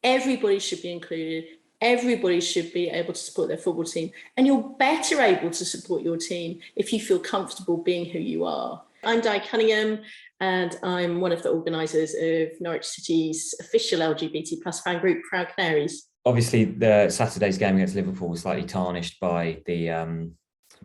Everybody should be included. Everybody should be able to support their football team. And you're better able to support your team if you feel comfortable being who you are. I'm Di Cunningham, and I'm one of the organisers of Norwich City's official LGBT plus fan group, Proud Canaries. Obviously, the Saturday's game against Liverpool was slightly tarnished by the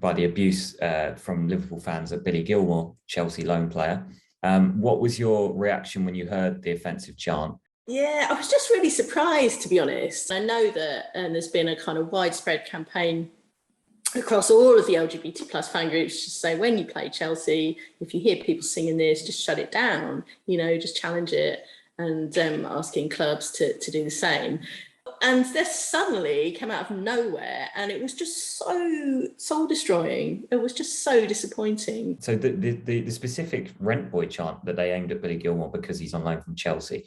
abuse from Liverpool fans at Billy Gilmour, Chelsea loan player. What was your reaction when you heard the offensive chant? Yeah, I was just really surprised, to be honest. I know that there's been a kind of widespread campaign across all of the LGBT plus fan groups to say, when you play Chelsea, if you hear people singing this, just shut it down, just challenge it, and asking clubs to do the same. And this suddenly came out of nowhere, and it was just so soul-destroying. It was just so disappointing. So the specific rent boy chant that they aimed at Billy Gilmour because he's on loan from Chelsea,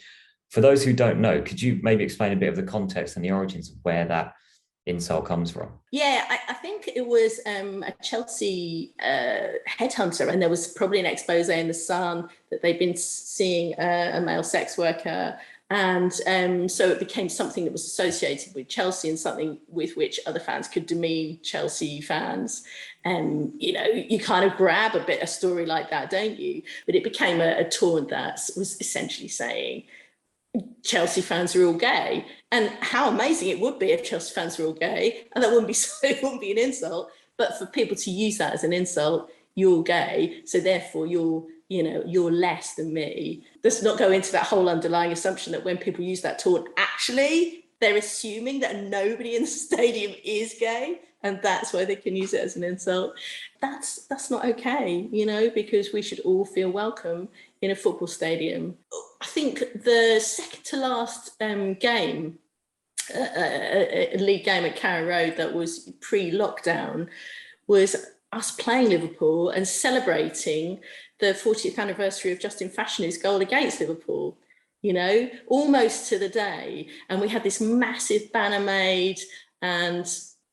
for those who don't know, could you maybe explain a bit of the context and the origins of where that insult comes from? Yeah, I think it was a Chelsea headhunter, and there was probably an expose in the Sun that they'd been seeing a male sex worker. And so it became something that was associated with Chelsea and something with which other fans could demean Chelsea fans. And, you kind of grab a story like that, don't you? But it became a taunt that was essentially saying Chelsea fans are all gay. And how amazing it would be if Chelsea fans were all gay. And that it wouldn't be an insult. But for people to use that as an insult, you're gay, so therefore you're less than me. Let's not go into that whole underlying assumption that when people use that taunt, actually they're assuming that nobody in the stadium is gay, and that's why they can use it as an insult. That's not okay, because we should all feel welcome in a football stadium. I think the second to last game, a league game at Carrow Road that was pre-lockdown, was us playing Liverpool and celebrating the 40th anniversary of Justin Fashionu's goal against Liverpool, almost to the day. And we had this massive banner made, and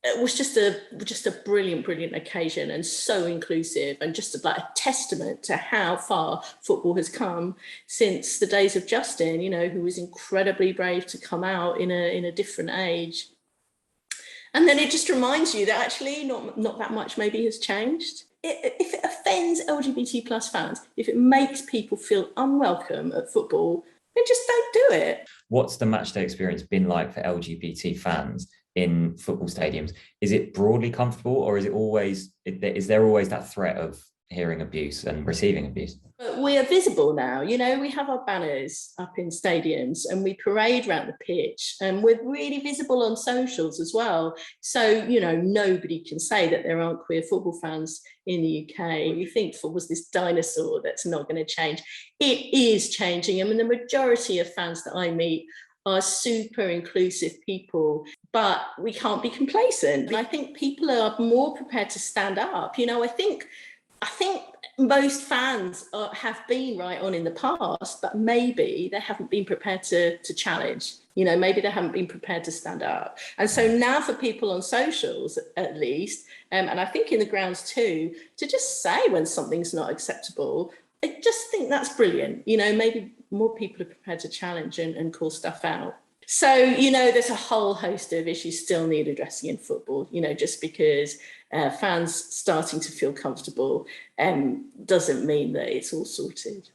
it was just a brilliant occasion, and so inclusive, and just like a testament to how far football has come since the days of Justin, who was incredibly brave to come out in a different age. And then it just reminds you that actually not that much maybe has changed. If it offends LGBT plus fans, if it makes people feel unwelcome at football, then just don't do it. What's the matchday experience been like for LGBT fans in football stadiums? Is it broadly comfortable, or is there always that threat of hearing abuse and receiving abuse? But we are visible now, we have our banners up in stadiums, and we parade around the pitch, and we're really visible on socials as well. So, nobody can say that there aren't queer football fans in the UK. You think football's this dinosaur that's not going to change. It is changing. I mean, the majority of fans that I meet are super inclusive people, but we can't be complacent. I think people are more prepared to stand up. I think most fans have been right on in the past, but maybe they haven't been prepared to challenge. Maybe they haven't been prepared to stand up. And so now for people on socials, at least, and I think in the grounds too, to just say when something's not acceptable, I just think that's brilliant. Maybe more people are prepared to challenge and call stuff out. So, there's a whole host of issues still need addressing in football, just because fans starting to feel comfortable doesn't mean that it's all sorted.